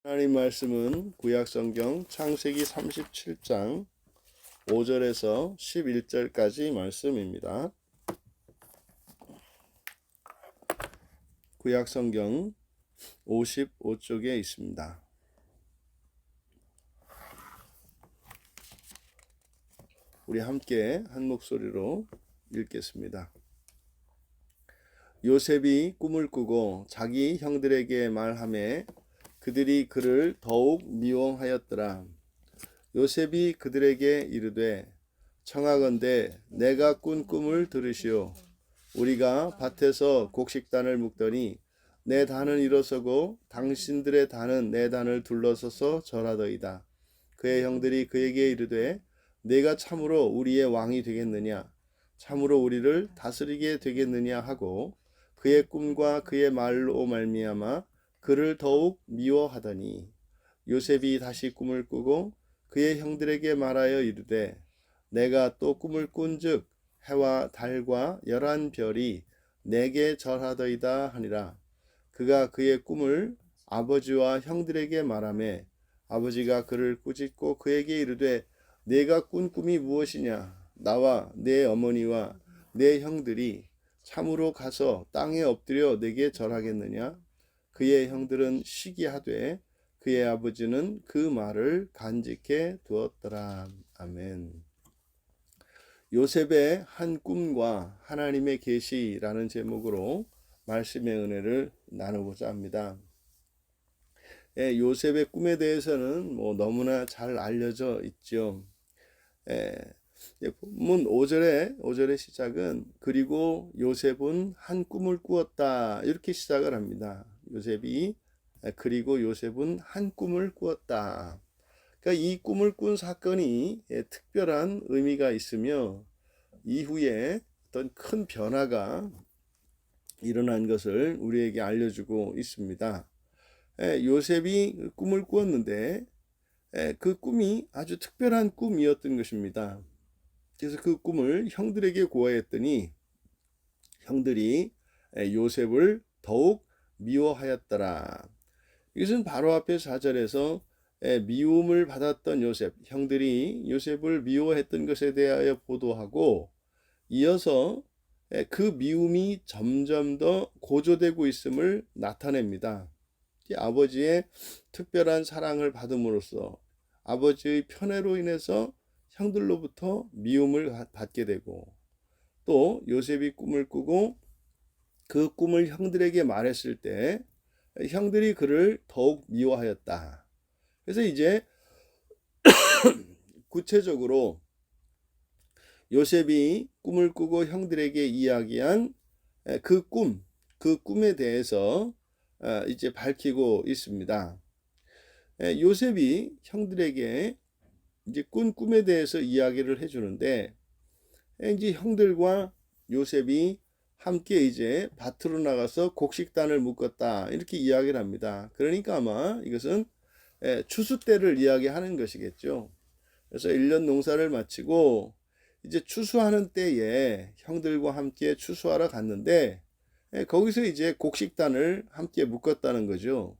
하나님 말씀은 구약성경 창세기 37장 5절에서 11절까지 말씀입니다. 구약성경 55쪽에 있습니다. 우리 함께 한 목소리로 읽겠습니다. 요셉이 꿈을 꾸고 자기 형들에게 말하매 그들이 그를 더욱 미워하였더라. 요셉이 그들에게 이르되 청하건대 내가 꾼 꿈을 들으시오. 우리가 밭에서 곡식단을 묶더니 내 단은 일어서고 당신들의 단은 내 단을 둘러서서 절하더이다. 그의 형들이 그에게 이르되 내가 참으로 우리의 왕이 되겠느냐, 참으로 우리를 다스리게 되겠느냐 하고 그의 꿈과 그의 말로 말미암아 그를 더욱 미워하더니 요셉이 다시 꿈을 꾸고 그의 형들에게 말하여 이르되 내가 또 꿈을 꾼즉 해와 달과 11별이 내게 절하더이다 하니라. 그가 그의 꿈을 아버지와 형들에게 말하매 아버지가 그를 꾸짖고 그에게 이르되 내가 꾼 꿈이 무엇이냐? 나와 내 어머니와 내 형들이 참으로 가서 땅에 엎드려 내게 절하겠느냐? 그의 형들은 시기하되 그의 아버지는 그 말을 간직해 두었더라. 아멘. 요셉의 한 꿈과 하나님의 계시라는 제목으로 말씀의 은혜를 나누고자 합니다. 요셉의 꿈에 대해서는 너무나 잘 알려져 있죠. 본문 5절의 시작은 그리고 요셉은 한 꿈을 꾸었다 이렇게 시작을 합니다. 그리고 요셉은 한 꿈을 꾸었다. 그러니까 이 꿈을 꾼 사건이 특별한 의미가 있으며 이후에 어떤 큰 변화가 일어난 것을 우리에게 알려주고 있습니다. 요셉이 꿈을 꾸었는데 그 꿈이 아주 특별한 꿈이었던 것입니다. 그래서 그 꿈을 형들에게 고하였더니 형들이 요셉을 더욱 미워하였더라. 이것은 바로 앞에 4절에서 미움을 받았던 요셉, 형들이 요셉을 미워했던 것에 대하여 보도하고 이어서 그 미움이 점점 더 고조되고 있음을 나타냅니다. 아버지의 특별한 사랑을 받음으로써 아버지의 편애로 인해서 형들로부터 미움을 받게 되고 또 요셉이 꿈을 꾸고 그 꿈을 형들에게 말했을 때 형들이 그를 더욱 미워하였다. 그래서 이제 구체적으로 요셉이 꿈을 꾸고 형들에게 이야기한 그 꿈에 대해서 이제 밝히고 있습니다. 요셉이 형들에게 이제 꾼 꿈에 대해서 이야기를 해주는데 이제 형들과 요셉이 함께 이제 밭으로 나가서 곡식단을 묶었다 이렇게 이야기를 합니다. 그러니까 아마 이것은 추수 때를 이야기하는 것이겠죠. 그래서 1년 농사를 마치고 이제 추수하는 때에 형들과 함께 추수하러 갔는데 거기서 이제 곡식단을 함께 묶었다는 거죠.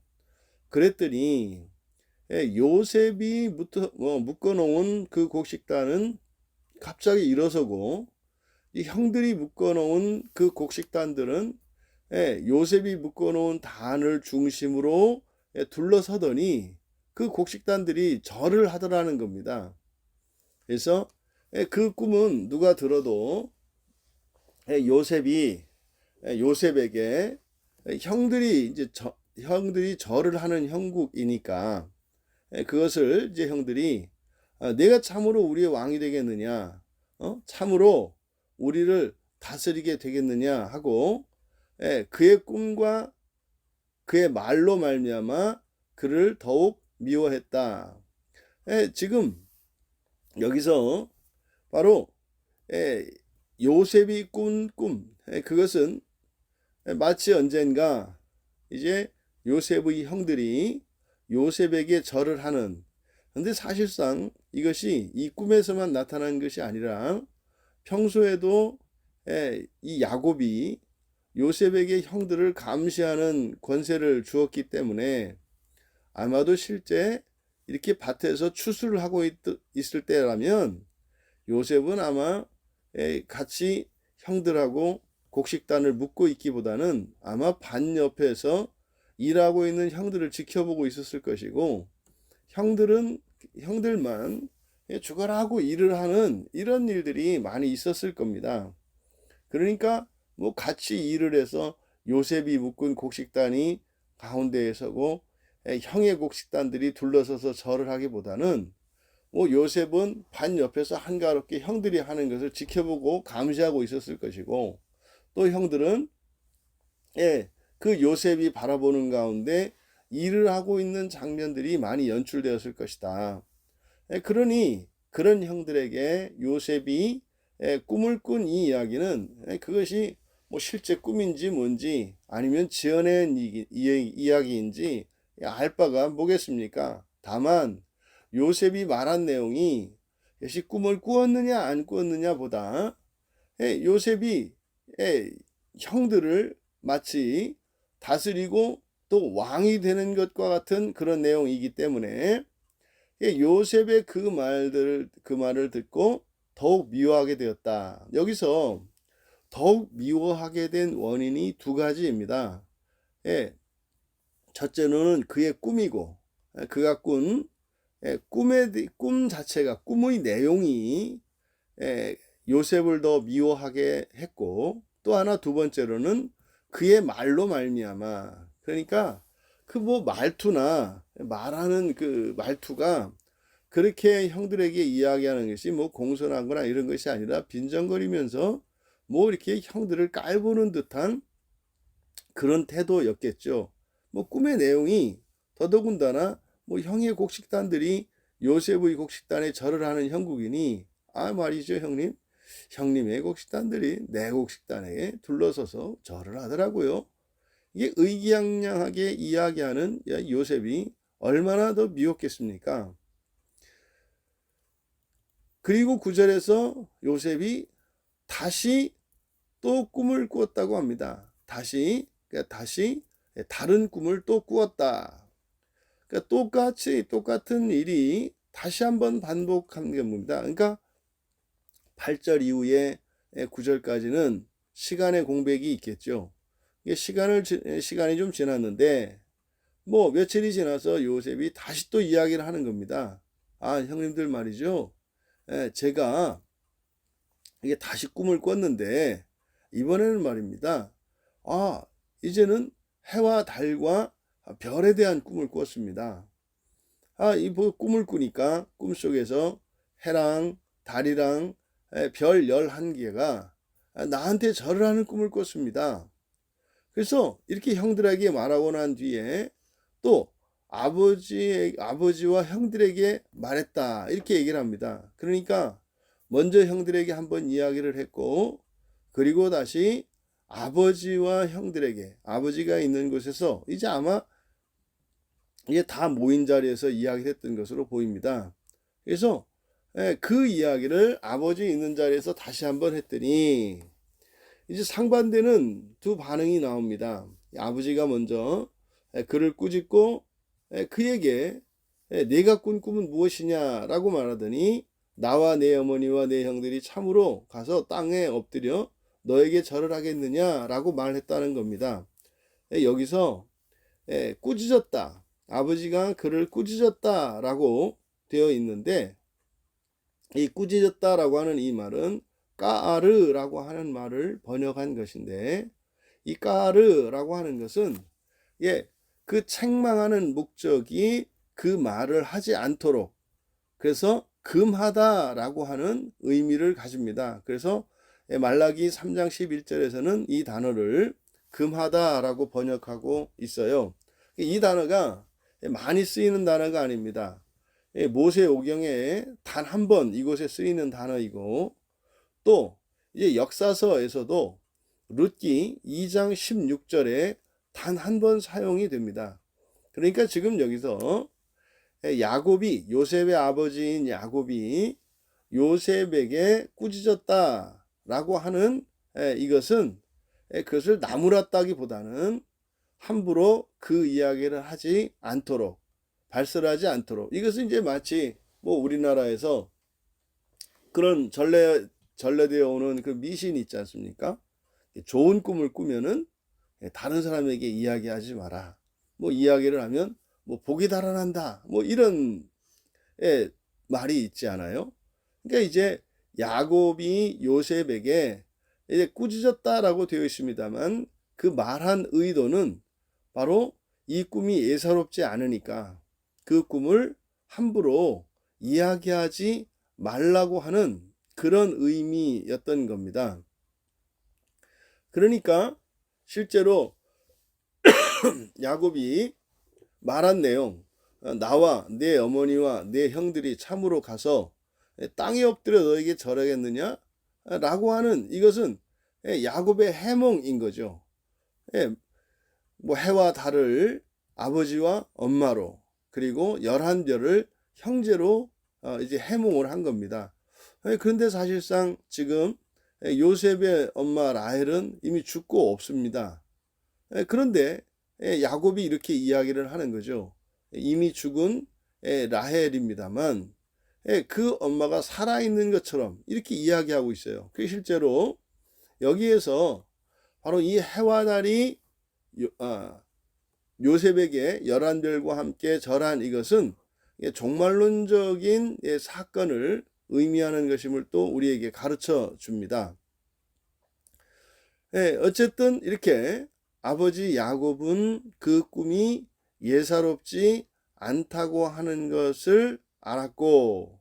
그랬더니 요셉이 묶어놓은 그 곡식단은 갑자기 일어서고 이 형들이 묶어놓은 그 곡식단들은 요셉이 묶어놓은 단을 중심으로 둘러서더니 그 곡식단들이 절을 하더라는 겁니다. 그래서 그 꿈은 누가 들어도 요셉에게 형들이 절을 하는 형국이니까 그것을 이제 형들이 내가 참으로 우리의 왕이 되겠느냐, 참으로 우리를 다스리게 되겠느냐 하고 그의 꿈과 그의 말로 말미암아 그를 더욱 미워했다. 지금 여기서 바로 요셉이 꾼 꿈, 그것은 마치 언젠가 이제 요셉의 형들이 요셉에게 절을 하는, 근데 사실상 이것이 이 꿈에서만 나타난 것이 아니라 평소에도 이 야곱이 요셉에게 형들을 감시하는 권세를 주었기 때문에 아마도 실제 이렇게 밭에서 추수를 하고 있을 때라면 요셉은 아마 같이 형들하고 곡식단을 묶고 있기보다는 아마 반 옆에서 일하고 있는 형들을 지켜보고 있었을 것이고, 형들만 죽어라고 일을 하는 이런 일들이 많이 있었을 겁니다. 그러니까 뭐 같이 일을 해서 요셉이 묶은 곡식단이 가운데에 서고 형의 곡식단들이 둘러서서 절을 하기보다는 뭐 요셉은 반 옆에서 한가롭게 형들이 하는 것을 지켜보고 감시하고 있었을 것이고, 또 형들은 그 요셉이 바라보는 가운데 일을 하고 있는 장면들이 많이 연출되었을 것이다. 그러니 그런 형들에게 요셉이 꿈을 꾼 이 이야기는 그것이 뭐 실제 꿈인지 뭔지 아니면 지어낸 이야기인지 알 바가 뭐겠습니까? 다만 요셉이 말한 내용이 역시 꿈을 꾸었느냐 안 꾸었느냐 보다 요셉이 형들을 마치 다스리고 또 왕이 되는 것과 같은 그런 내용이기 때문에 요셉의 그 말을 듣고 더욱 미워하게 되었다. 여기서 더욱 미워하게 된 원인이 두 가지입니다. 첫째는 그의 꿈이고, 그가 꾼 꿈 자체가, 꿈의 내용이 요셉을 더 미워하게 했고, 또 하나 두 번째로는 그의 말로 말미암아, 그러니까 그 뭐 말투나 말하는 그 말투가 그렇게 형들에게 이야기하는 것이 뭐 공손한 거나 이런 것이 아니라 빈정거리면서 뭐 이렇게 형들을 깔보는 듯한 그런 태도였겠죠. 뭐 꿈의 내용이 더더군다나 뭐 형의 곡식단들이 요셉의 곡식단에 절을 하는 형국이니, 말이죠 형님의 곡식단들이 내 곡식단에 둘러서서 절을 하더라고요. 이게 의기양양하게 이야기하는 요셉이 얼마나 더 미웠겠습니까? 그리고 9절에서 요셉이 다시 또 꿈을 꾸었다고 합니다. 다시 다른 꿈을 또 꾸었다. 그러니까 똑같은 일이 다시 한번 반복한 겁니다. 그러니까 8절 이후에 9절까지는 시간의 공백이 있겠죠. 시간이 좀 지났는데 뭐 며칠이 지나서 요셉이 다시 또 이야기를 하는 겁니다. 형님들 말이죠. 제가 이게 다시 꿈을 꿨는데 이번에는 말입니다. 이제는 해와 달과 별에 대한 꿈을 꿨습니다. 이 꿈을 꾸니까 꿈속에서 해랑 달이랑 별 11개가 나한테 절을 하는 꿈을 꿨습니다. 그래서 이렇게 형들에게 말하고 난 뒤에 또 아버지와 형들에게 말했다, 이렇게 얘기를 합니다. 그러니까 먼저 형들에게 한번 이야기를 했고, 그리고 다시 아버지와 형들에게, 아버지가 있는 곳에서 이제 아마 이게 다 모인 자리에서 이야기를 했던 것으로 보입니다. 그래서 그 이야기를 아버지 있는 자리에서 다시 한번 했더니 이제 상반되는 두 반응이 나옵니다. 아버지가 먼저 그를 꾸짖고 그에게 네가 꾼 꿈은 무엇이냐라고 말하더니 나와 내 어머니와 내 형들이 참으로 가서 땅에 엎드려 너에게 절을 하겠느냐라고 말했다는 겁니다. 여기서 꾸짖었다, 아버지가 그를 꾸짖었다라고 되어 있는데, 이 꾸짖었다라고 하는 이 말은 까아르라고 하는 말을 번역한 것인데, 이 까아르라고 하는 것은 그 책망하는 목적이 그 말을 하지 않도록, 그래서 금하다라고 하는 의미를 가집니다. 그래서 말라기 3장 11절에서는 이 단어를 금하다라고 번역하고 있어요. 이 단어가 많이 쓰이는 단어가 아닙니다. 모세오경에 단 한 번 이곳에 쓰이는 단어이고, 또 이제 역사서에서도 룻기 2장 16절에 단 한 번 사용이 됩니다. 그러니까 지금 여기서 요셉의 아버지인 야곱이 요셉에게 꾸짖었다라고 하는 이것은 그것을 나무랐다기보다는 함부로 그 이야기를 하지 않도록, 발설하지 않도록. 이것은 이제 마치 뭐 우리나라에서 그런 전래되어 오는 그 미신이 있지 않습니까? 좋은 꿈을 꾸면은 다른 사람에게 이야기하지 마라. 뭐 이야기를 하면 뭐 복이 달아난다. 뭐 이런 말이 있지 않아요? 그러니까 이제 야곱이 요셉에게 이제 꾸짖었다라고 되어 있습니다만 그 말한 의도는 바로 이 꿈이 예사롭지 않으니까 그 꿈을 함부로 이야기하지 말라고 하는 그런 의미였던 겁니다. 그러니까 실제로 야곱이 말한 내용, 나와 내 어머니와 내 형들이 참으로 가서 땅에 엎드려 너에게 절하겠느냐? 라고 하는 이것은 야곱의 해몽인 거죠. 뭐 해와 달을 아버지와 엄마로 그리고 11별을 형제로 이제 해몽을 한 겁니다. 그런데 사실상 지금 요셉의 엄마 라헬은 이미 죽고 없습니다. 그런데 야곱이 이렇게 이야기를 하는 거죠. 이미 죽은 라헬입니다만 그 엄마가 살아있는 것처럼 이렇게 이야기하고 있어요. 그게 실제로 여기에서 바로 이 해와 달이 요셉에게 11별과 함께 절한 이것은 종말론적인 사건을 의미하는 것임을 또 우리에게 가르쳐 줍니다. 어쨌든 이렇게 아버지 야곱은 그 꿈이 예사롭지 않다고 하는 것을 알았고,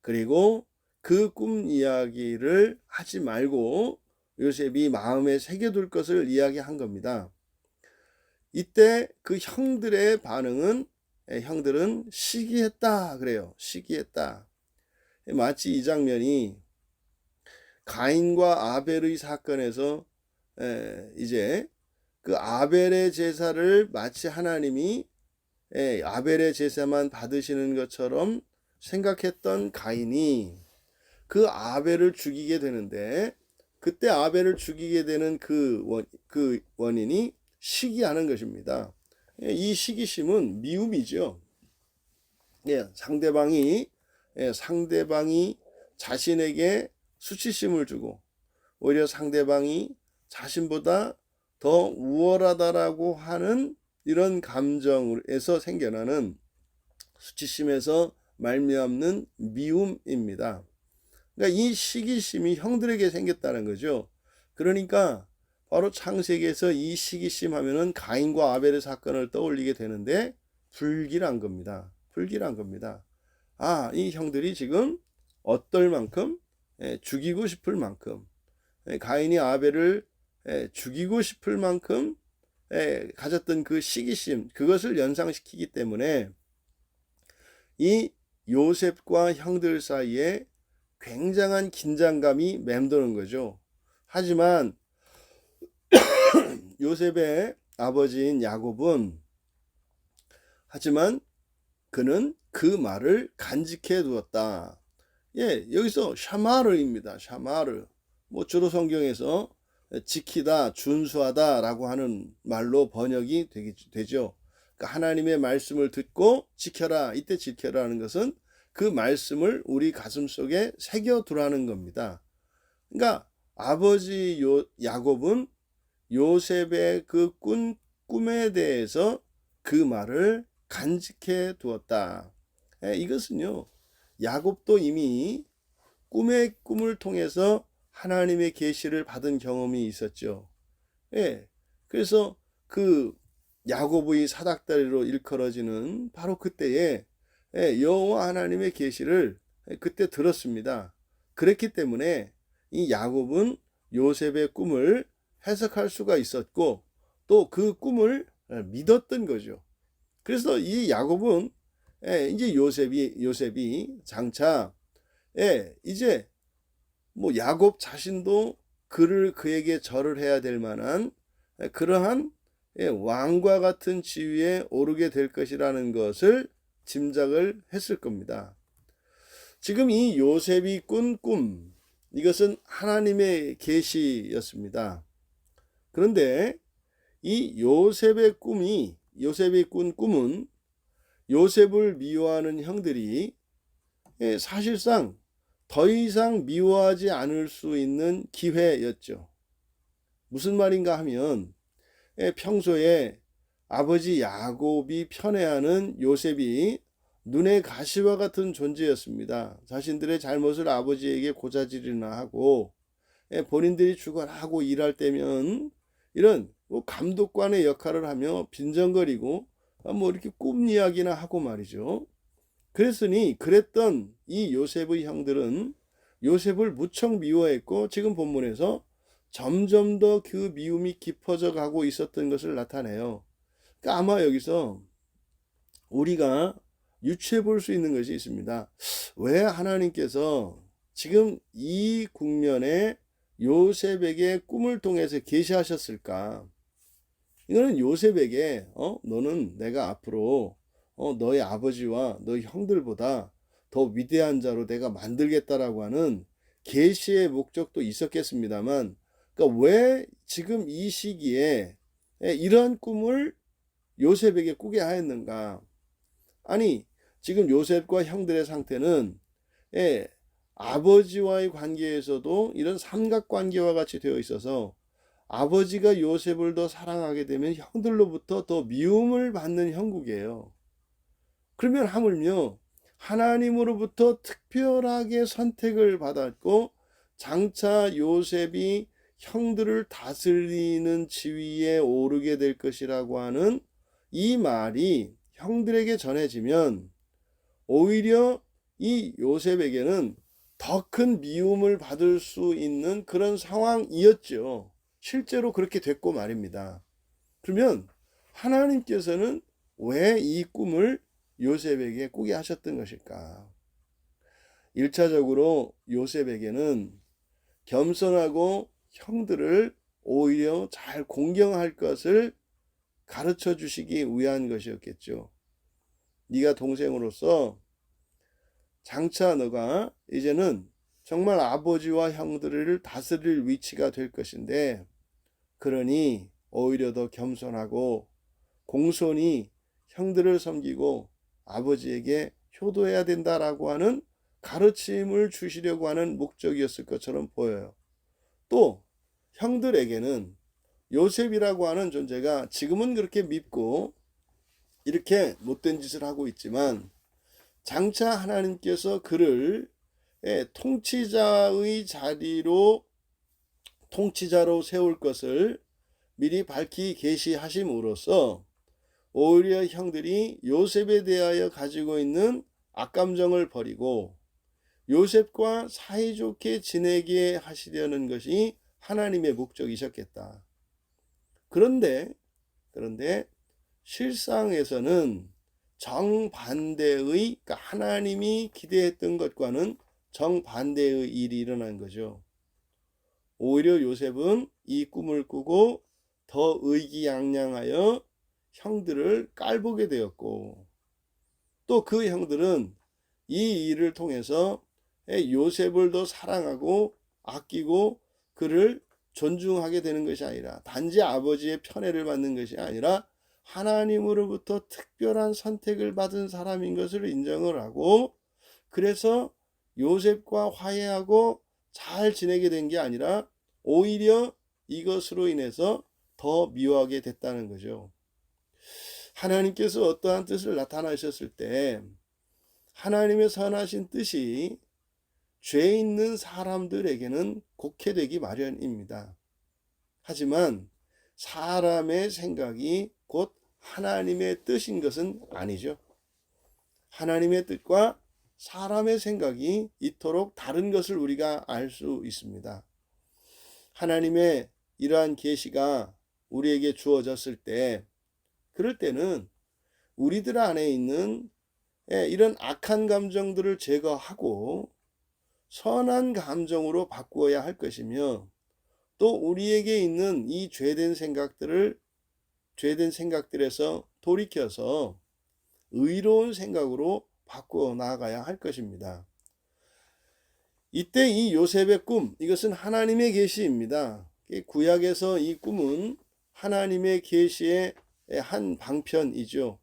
그리고 그 꿈 이야기를 하지 말고 요셉이 마음에 새겨둘 것을 이야기한 겁니다. 이때 그 형들의 반응은 형들은 시기했다 그래요. 시기했다. 마치 이 장면이 가인과 아벨의 사건에서 이제 그 아벨의 제사를 마치 하나님이 아벨의 제사만 받으시는 것처럼 생각했던 가인이 그 아벨을 죽이게 되는데, 그때 아벨을 죽이게 되는 그 원인이 시기하는 것입니다. 이 시기심은 미움이죠. 상대방이 자신에게 수치심을 주고 오히려 상대방이 자신보다 더 우월하다라고 하는 이런 감정에서 생겨나는 수치심에서 말미암는 미움입니다. 그러니까 이 시기심이 형들에게 생겼다는 거죠. 그러니까 바로 창세기에서 이 시기심 하면은 가인과 아벨의 사건을 떠올리게 되는데 불길한 겁니다. 불길한 겁니다. 이 형들이 지금 어떨 만큼 죽이고 싶을 만큼 가인이 아벨을 죽이고 싶을 만큼 가졌던 그 시기심, 그것을 연상시키기 때문에 이 요셉과 형들 사이에 굉장한 긴장감이 맴도는 거죠. 하지만 요셉의 아버지인 야곱은 그는 그 말을 간직해 두었다. 여기서 샤마르입니다. 샤마르. 주로 성경에서 지키다, 준수하다 라고 하는 말로 번역이 되죠. 그러니까 하나님의 말씀을 듣고 지켜라. 이때 지켜라는 것은 그 말씀을 우리 가슴 속에 새겨두라는 겁니다. 그러니까 아버지 야곱은 요셉의 그 꿈에 대해서 그 말을 간직해 두었다. 이것은요, 야곱도 이미 꿈을 통해서 하나님의 계시를 받은 경험이 있었죠. 그래서 그 야곱의 사닥다리로 일컬어지는 바로 그때에 여호와 하나님의 계시를 그때 들었습니다. 그랬기 때문에 이 야곱은 요셉의 꿈을 해석할 수가 있었고 또 그 꿈을 믿었던 거죠. 그래서 이 야곱은 이제 요셉이 장차 이제 야곱 자신도 그에게 절을 해야 될 만한 그러한 왕과 같은 지위에 오르게 될 것이라는 것을 짐작을 했을 겁니다. 지금 이 요셉이 꾼 꿈, 이것은 하나님의 계시였습니다. 그런데 이 요셉의 꾼 꿈은 요셉을 미워하는 형들이 사실상 더 이상 미워하지 않을 수 있는 기회였죠. 무슨 말인가 하면 평소에 아버지 야곱이 편애하는 요셉이 눈의 가시와 같은 존재였습니다. 자신들의 잘못을 아버지에게 고자질이나 하고 본인들이 죽어라고 일할 때면 이런 감독관의 역할을 하며 빈정거리고 이렇게 꿈 이야기나 하고 말이죠. 그랬던 이 요셉의 형들은 요셉을 무척 미워했고 지금 본문에서 점점 더 그 미움이 깊어져 가고 있었던 것을 나타내요. 그러니까 아마 여기서 우리가 유추해 볼 수 있는 것이 있습니다. 왜 하나님께서 지금 이 국면에 요셉에게 꿈을 통해서 계시하셨을까? 이거는 요셉에게 너는 내가 앞으로 너의 아버지와 너의 형들보다 더 위대한 자로 내가 만들겠다라고 하는 계시의 목적도 있었겠습니다만, 그러니까 왜 지금 이 시기에 이러한 꿈을 요셉에게 꾸게 하였는가? 아니, 지금 요셉과 형들의 상태는 아버지와의 관계에서도 이런 삼각관계와 같이 되어 있어서 아버지가 요셉을 더 사랑하게 되면 형들로부터 더 미움을 받는 형국이에요. 그러면 하물며 하나님으로부터 특별하게 선택을 받았고 장차 요셉이 형들을 다스리는 지위에 오르게 될 것이라고 하는 이 말이 형들에게 전해지면 오히려 이 요셉에게는 더 큰 미움을 받을 수 있는 그런 상황이었죠. 실제로 그렇게 됐고 말입니다. 그러면 하나님께서는 왜 이 꿈을 요셉에게 꾸게 하셨던 것일까? 1차적으로 요셉에게는 겸손하고 형들을 오히려 잘 공경할 것을 가르쳐 주시기 위한 것이었겠죠. 네가 동생으로서 장차 너가 이제는 정말 아버지와 형들을 다스릴 위치가 될 것인데, 그러니 오히려 더 겸손하고 공손히 형들을 섬기고 아버지에게 효도해야 된다라고 하는 가르침을 주시려고 하는 목적이었을 것처럼 보여요. 또 형들에게는 요셉이라고 하는 존재가 지금은 그렇게 밉고 이렇게 못된 짓을 하고 있지만 장차 하나님께서 그를 통치자로 세울 것을 미리 밝히 계시하심으로써 오히려 형들이 요셉에 대하여 가지고 있는 악감정을 버리고 요셉과 사이좋게 지내게 하시려는 것이 하나님의 목적이셨겠다. 그런데 실상에서는 정반대의, 그러니까 하나님이 기대했던 것과는 정반대의 일이 일어난 거죠. 오히려 요셉은 이 꿈을 꾸고 더 의기양양하여 형들을 깔보게 되었고, 또 그 형들은 이 일을 통해서 요셉을 더 사랑하고 아끼고 그를 존중하게 되는 것이 아니라 단지 아버지의 편애를 받는 것이 아니라 하나님으로부터 특별한 선택을 받은 사람인 것을 인정을 하고, 그래서 요셉과 화해하고 잘 지내게 된 게 아니라 오히려 이것으로 인해서 더 미워하게 됐다는 거죠. 하나님께서 어떠한 뜻을 나타나셨을 때 하나님의 선하신 뜻이 죄 있는 사람들에게는 곡해되기 마련입니다. 하지만 사람의 생각이 곧 하나님의 뜻인 것은 아니죠. 하나님의 뜻과 사람의 생각이 이토록 다른 것을 우리가 알 수 있습니다. 하나님의 이러한 계시가 우리에게 주어졌을 때, 그럴 때는 우리들 안에 있는 이런 악한 감정들을 제거하고 선한 감정으로 바꾸어야 할 것이며, 또 우리에게 있는 이 죄된 생각들에서 돌이켜서 의로운 생각으로 바꾸어 나아가야 할 것입니다. 이때 이 요셉의 꿈, 이것은 하나님의 계시입니다. 구약에서 이 꿈은 하나님의 계시의 한 방편이죠.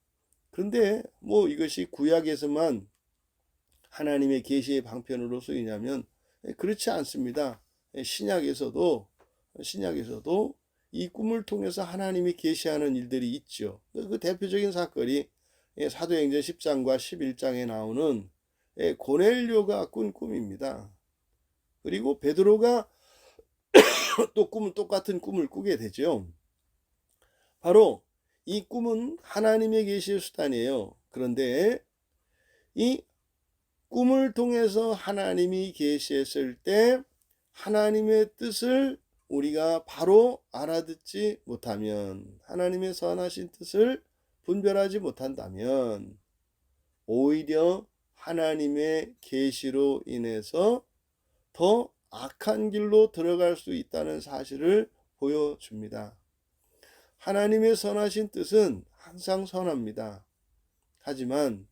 그런데 뭐 이것이 구약에서만 하나님의 계시의 방편으로 쓰이냐면 그렇지 않습니다. 신약에서도 이 꿈을 통해서 하나님이 계시하는 일들이 있죠. 그 대표적인 사건이 사도행전 10장과 11장에 나오는 고넬료가 꾼 꿈입니다. 그리고 베드로가 또 똑같은 꿈을 꾸게 되죠. 바로 이 꿈은 하나님의 계시의 수단이에요. 그런데 이 꿈을 통해서 하나님이 계시했을 때 하나님의 뜻을 우리가 바로 알아듣지 못하면, 하나님의 선하신 뜻을 분별하지 못한다면 오히려 하나님의 계시로 인해서 더 악한 길로 들어갈 수 있다는 사실을 보여줍니다. 하나님의 선하신 뜻은 항상 선합니다. 하지만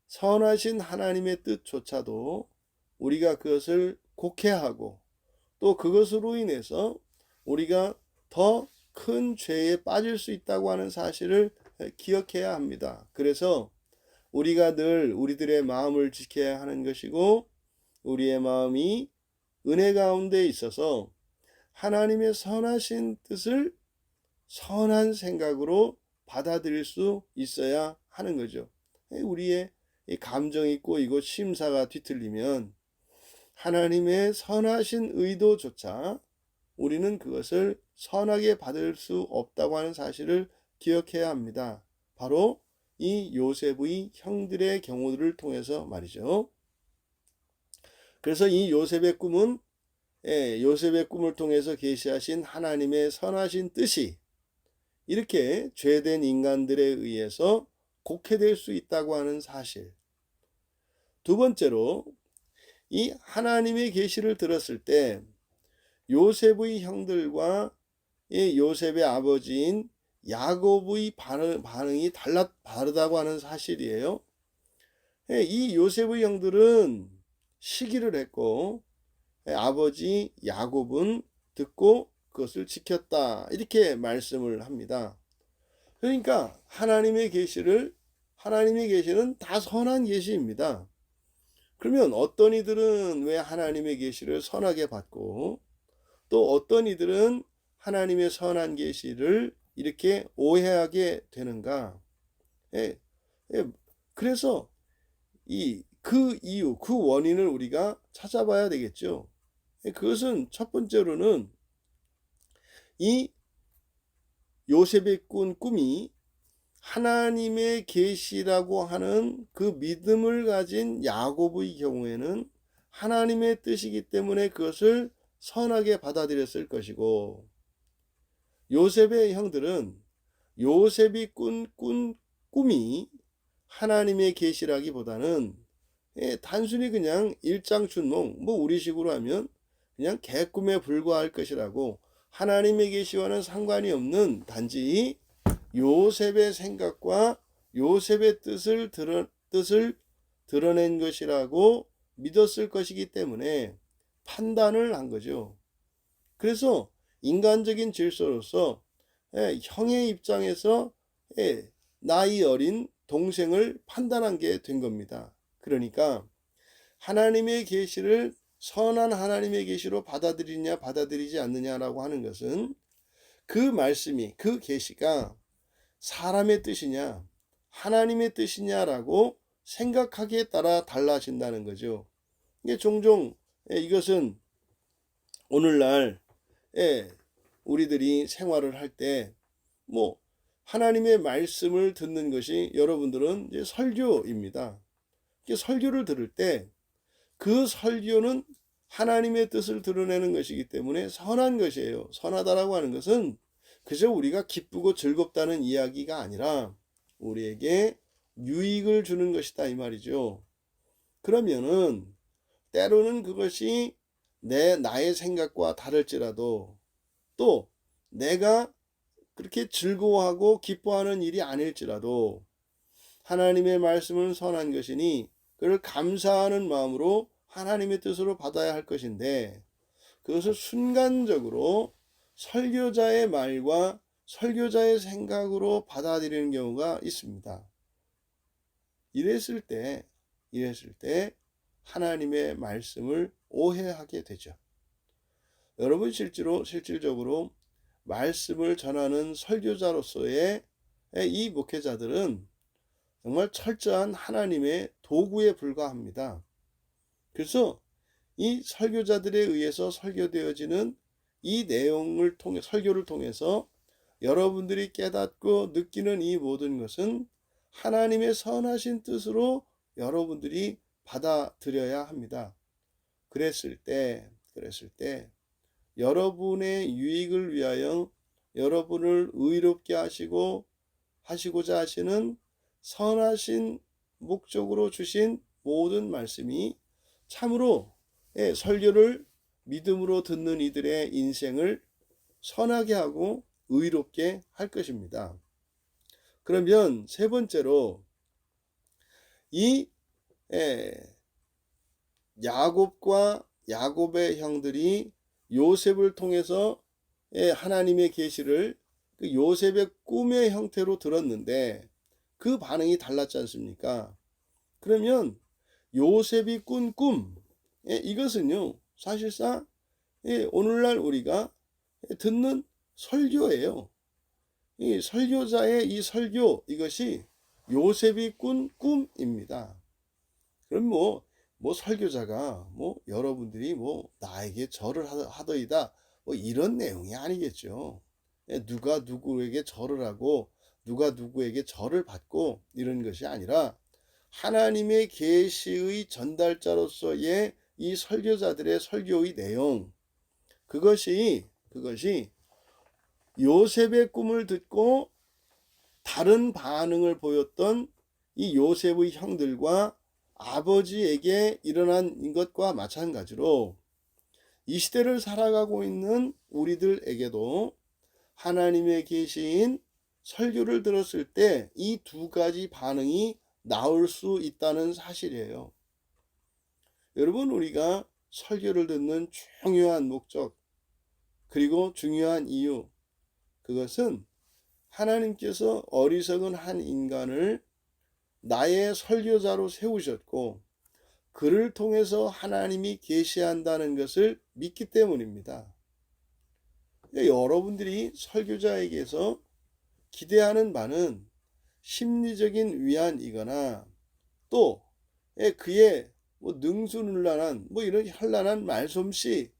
선하신 하나님의 뜻조차도 우리가 그것을 곡해하고 또 그것으로 인해서 우리가 더 큰 죄에 빠질 수 있다고 하는 사실을 기억해야 합니다. 그래서 우리가 늘 우리들의 마음을 지켜야 하는 것이고, 우리의 마음이 은혜 가운데 있어서 하나님의 선하신 뜻을 선한 생각으로 받아들일 수 있어야 하는 거죠. 우리의 감정이 꼬이고 심사가 뒤틀리면 하나님의 선하신 의도조차 우리는 그것을 선하게 받을 수 없다고 하는 사실을 기억해야 합니다. 바로 이 요셉의 형들의 경우를 통해서 말이죠. 그래서 이 요셉의 꿈은 요셉의 꿈을 통해서 계시하신 하나님의 선하신 뜻이 이렇게 죄된 인간들에 의해서 곡해될 수 있다고 하는 사실. 두 번째로, 이 하나님의 계시를 들었을 때 요셉의 형들과 요셉의 아버지인 야곱의 반응이 다르다고 하는 사실이에요. 이 요셉의 형들은 시기를 했고 아버지 야곱은 듣고 그것을 지켰다, 이렇게 말씀을 합니다. 그러니까 하나님의 계시는 다 선한 계시입니다. 그러면 어떤 이들은 왜 하나님의 계시를 선하게 받고 또 어떤 이들은 하나님의 선한 계시를 이렇게 오해하게 되는가? 그래서 그 이유, 그 원인을 우리가 찾아봐야 되겠죠. 그것은 첫 번째로는 이 요셉의 꾼 꿈이 하나님의 계시라고 하는 그 믿음을 가진 야곱의 경우에는 하나님의 뜻이기 때문에 그것을 선하게 받아들였을 것이고, 요셉의 형들은 요셉이 꾼 꿈이 하나님의 계시라기보다는 단순히 그냥 일장춘몽, 뭐 우리식으로 하면 그냥 개꿈에 불과할 것이라고, 하나님의 계시와는 상관이 없는 단지 요셉의 생각과 요셉의 뜻을 드러낸 것이라고 믿었을 것이기 때문에 판단을 한 거죠. 그래서 인간적인 질서로서 형의 입장에서 나이 어린 동생을 판단한 게 된 겁니다. 그러니까 하나님의 계시를 선한 하나님의 계시로 받아들이냐 받아들이지 않느냐라고 하는 것은 그 말씀이, 그 계시가 사람의 뜻이냐 하나님의 뜻이냐라고 생각하기에 따라 달라진다는 거죠. 이게 종종 이것은 오늘날 우리들이 생활을 할 때 뭐 하나님의 말씀을 듣는 것이 여러분들은 이제 설교입니다. 설교를 들을 때 그 설교는 하나님의 뜻을 드러내는 것이기 때문에 선한 것이에요. 선하다라고 하는 것은 그저 우리가 기쁘고 즐겁다는 이야기가 아니라 우리에게 유익을 주는 것이다, 이 말이죠. 그러면은 때로는 그것이 나의 생각과 다를지라도 또 내가 그렇게 즐거워하고 기뻐하는 일이 아닐지라도 하나님의 말씀은 선한 것이니 그를 감사하는 마음으로 하나님의 뜻으로 받아야 할 것인데, 그것을 순간적으로 설교자의 말과 설교자의 생각으로 받아들이는 경우가 있습니다. 이랬을 때 하나님의 말씀을 오해하게 되죠. 여러분 실질적으로 말씀을 전하는 설교자로서의 이 목회자들은 정말 철저한 하나님의 도구에 불과합니다. 그래서 이 설교자들에 의해서 설교되어지는 이 내용을 설교를 통해서 여러분들이 깨닫고 느끼는 이 모든 것은 하나님의 선하신 뜻으로 여러분들이 받아들여야 합니다. 그랬을 때 여러분의 유익을 위하여 여러분을 의롭게 하시고자 하시는 선하신 목적으로 주신 모든 말씀이 참으로 설교를 믿음으로 듣는 이들의 인생을 선하게 하고 의롭게 할 것입니다. 그러면 세 번째로 이 야곱의 형들이 요셉을 통해서 하나님의 계시를 그 요셉의 꿈의 형태로 들었는데 그 반응이 달랐지 않습니까? 그러면 요셉이 꾼 꿈, 이것은요 사실상 오늘날 우리가 듣는 설교예요. 이 설교자의 이 설교, 이것이 요셉이 꾼 꿈입니다. 그럼 뭐 설교자가 여러분들이 나에게 절을 하더이다 이런 내용이 아니겠죠. 누가 누구에게 절을 하고 누가 누구에게 절을 받고 이런 것이 아니라 하나님의 계시의 전달자로서의 이 설교자들의 설교의 내용, 그것이 요셉의 꿈을 듣고 다른 반응을 보였던 이 요셉의 형들과 아버지에게 일어난 것과 마찬가지로 이 시대를 살아가고 있는 우리들에게도 하나님의 계시인 설교를 들었을 때 이 두 가지 반응이 나올 수 있다는 사실이에요. 여러분, 우리가 설교를 듣는 중요한 목적 그리고 중요한 이유, 그것은 하나님께서 어리석은 한 인간을 나의 설교자로 세우셨고 그를 통해서 하나님이 계시한다는 것을 믿기 때문입니다. 여러분들이 설교자에게서 기대하는 바는 심리적인 위안이거나 또 그의 능수능란한 이런 현란한 말솜씨,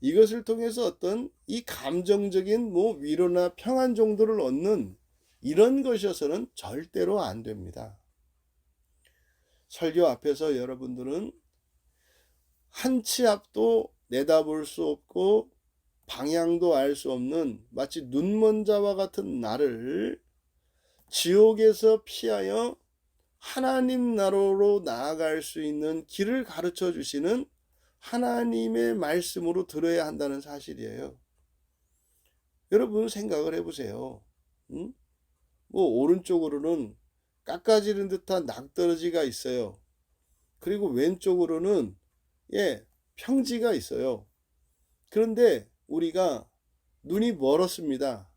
이것을 통해서 어떤 이 감정적인 위로나 평안 정도를 얻는 이런 것이어서는 절대로 안 됩니다. 설교 앞에서 여러분들은 한 치 앞도 내다볼 수 없고 방향도 알 수 없는 마치 눈먼 자와 같은 나를 지옥에서 피하여 하나님 나라로 나아갈 수 있는 길을 가르쳐 주시는 하나님의 말씀으로 들어야 한다는 사실이에요. 여러분 생각을 해보세요. 오른쪽으로는 깎아지른 듯한 낭떠러지가 있어요. 그리고 왼쪽으로는 평지가 있어요. 그런데 우리가 눈이 멀었습니다.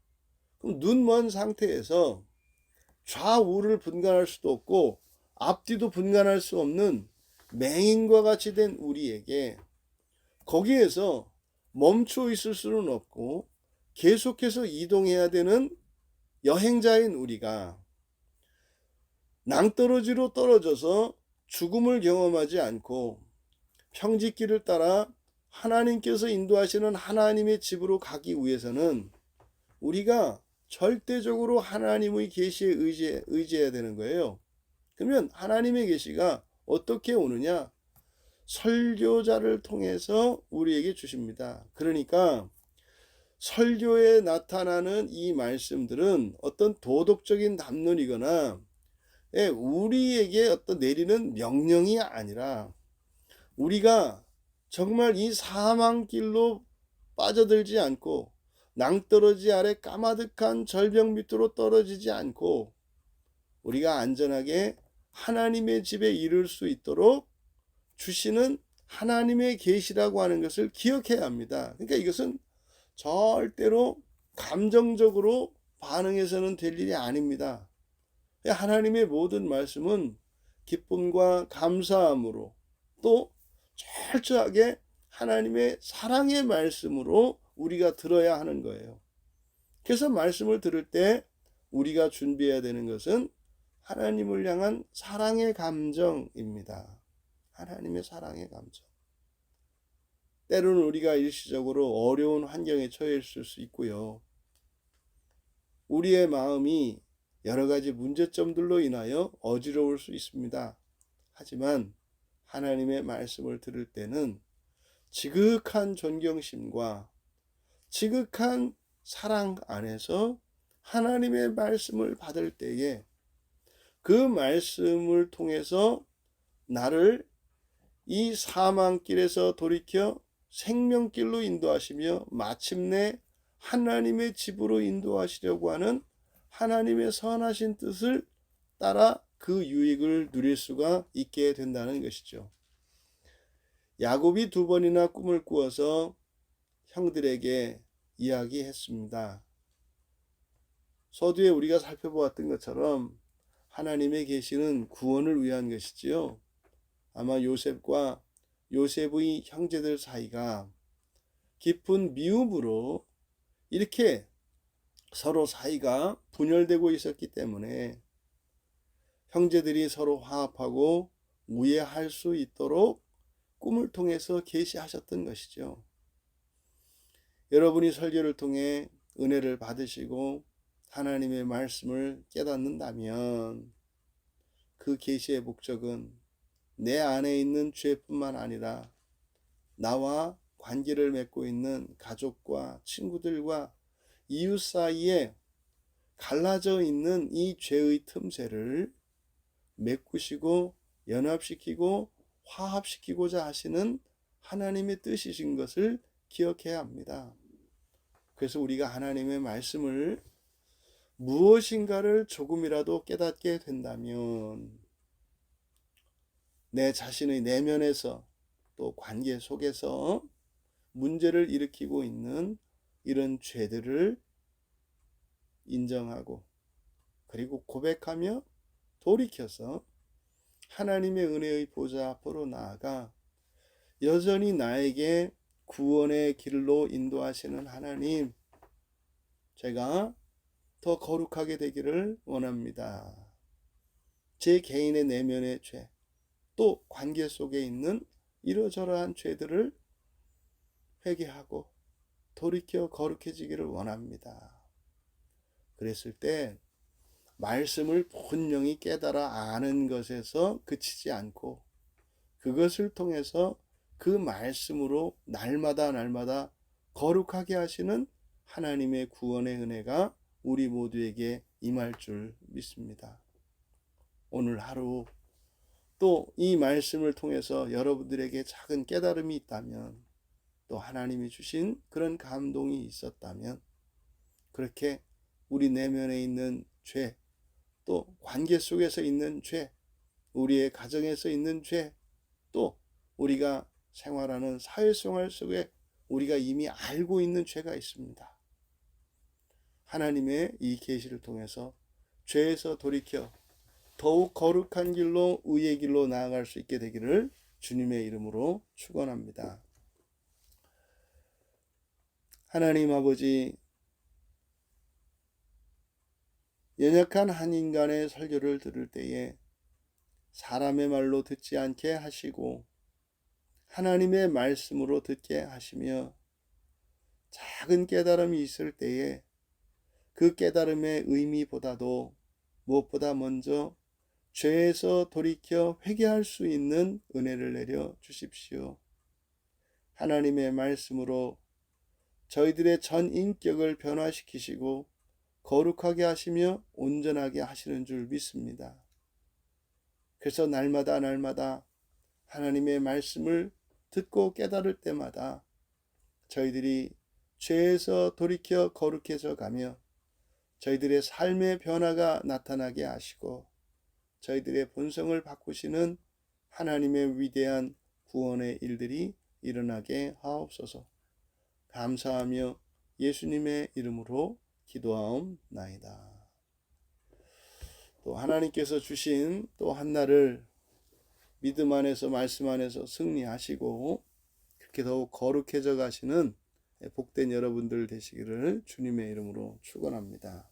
그럼 눈 먼 상태에서 좌우를 분간할 수도 없고 앞뒤도 분간할 수 없는 맹인과 같이 된 우리에게 거기에서 멈춰 있을 수는 없고 계속해서 이동해야 되는 여행자인 우리가 낭떠러지로 떨어져서 죽음을 경험하지 않고 평지길을 따라 하나님께서 인도하시는 하나님의 집으로 가기 위해서는 우리가 절대적으로 하나님의 계시에 의지해야 되는 거예요. 그러면 하나님의 계시가 어떻게 오느냐? 설교자를 통해서 우리에게 주십니다. 그러니까 설교에 나타나는 이 말씀들은 어떤 도덕적인 담론이거나 우리에게 어떤 내리는 명령이 아니라 우리가 정말 이 사망길로 빠져들지 않고 낭떠러지 아래 까마득한 절벽 밑으로 떨어지지 않고 우리가 안전하게 하나님의 집에 이를 수 있도록 주시는 하나님의 계시라고 하는 것을 기억해야 합니다. 그러니까 이것은 절대로 감정적으로 반응해서는 될 일이 아닙니다. 하나님의 모든 말씀은 기쁨과 감사함으로 또 철저하게 하나님의 사랑의 말씀으로 우리가 들어야 하는 거예요. 그래서 말씀을 들을 때 우리가 준비해야 되는 것은 하나님을 향한 사랑의 감정입니다. 하나님의 사랑의 감정. 때로는 우리가 일시적으로 어려운 환경에 처해 있을 수 있고요. 우리의 마음이 여러 가지 문제점들로 인하여 어지러울 수 있습니다. 하지만 하나님의 말씀을 들을 때는 지극한 존경심과 지극한 사랑 안에서 하나님의 말씀을 받을 때에 그 말씀을 통해서 나를 이 사망길에서 돌이켜 생명길로 인도하시며 마침내 하나님의 집으로 인도하시려고 하는 하나님의 선하신 뜻을 따라 그 유익을 누릴 수가 있게 된다는 것이죠. 야곱이 2번이나 꿈을 꾸어서 형들에게 이야기했습니다. 서두에 우리가 살펴보았던 것처럼 하나님의 계시는 구원을 위한 것이지요. 아마 요셉과 요셉의 형제들 사이가 깊은 미움으로 이렇게 서로 사이가 분열되고 있었기 때문에 형제들이 서로 화합하고 우애할 수 있도록 꿈을 통해서 계시하셨던 것이죠. 여러분이 설교를 통해 은혜를 받으시고 하나님의 말씀을 깨닫는다면 그 계시의 목적은 내 안에 있는 죄뿐만 아니라 나와 관계를 맺고 있는 가족과 친구들과 이웃 사이에 갈라져 있는 이 죄의 틈새를 메꾸시고 연합시키고 화합시키고자 하시는 하나님의 뜻이신 것을 기억해야 합니다. 그래서 우리가 하나님의 말씀을 무엇인가를 조금이라도 깨닫게 된다면 내 자신의 내면에서 또 관계 속에서 문제를 일으키고 있는 이런 죄들을 인정하고 그리고 고백하며 돌이켜서 하나님의 은혜의 보좌 앞으로 나아가 여전히 나에게 구원의 길로 인도하시는 하나님, 제가 더 거룩하게 되기를 원합니다. 제 개인의 내면의 죄, 또 관계 속에 있는 이러저러한 죄들을 회개하고 돌이켜 거룩해지기를 원합니다. 그랬을 때 말씀을 분명히 깨달아 아는 것에서 그치지 않고 그것을 통해서 그 말씀으로 날마다 거룩하게 하시는 하나님의 구원의 은혜가 우리 모두에게 임할 줄 믿습니다. 오늘 하루 또 이 말씀을 통해서 여러분들에게 작은 깨달음이 있다면 또 하나님이 주신 그런 감동이 있었다면 그렇게 우리 내면에 있는 죄, 또 관계 속에서 있는 죄, 우리의 가정에서 있는 죄, 또 우리가 생활하는 사회생활 속에 우리가 이미 알고 있는 죄가 있습니다. 하나님의 이 계시를 통해서 죄에서 돌이켜 더욱 거룩한 길로 의의 길로 나아갈 수 있게 되기를 주님의 이름으로 축원합니다. 하나님 아버지, 연약한 한 인간의 설교를 들을 때에 사람의 말로 듣지 않게 하시고 하나님의 말씀으로 듣게 하시며 작은 깨달음이 있을 때에 그 깨달음의 의미보다도 무엇보다 먼저 죄에서 돌이켜 회개할 수 있는 은혜를 내려 주십시오. 하나님의 말씀으로 저희들의 전 인격을 변화시키시고 거룩하게 하시며 온전하게 하시는 줄 믿습니다. 그래서 날마다 하나님의 말씀을 듣고 깨달을 때마다 저희들이 죄에서 돌이켜 거룩해져 가며 저희들의 삶의 변화가 나타나게 하시고 저희들의 본성을 바꾸시는 하나님의 위대한 구원의 일들이 일어나게 하옵소서. 감사하며 예수님의 이름으로 기도하옵나이다. 또 하나님께서 주신 또 한 날을 믿음 안에서 말씀 안에서 승리하시고 그렇게 더욱 거룩해져 가시는 복된 여러분들 되시기를 주님의 이름으로 축원합니다.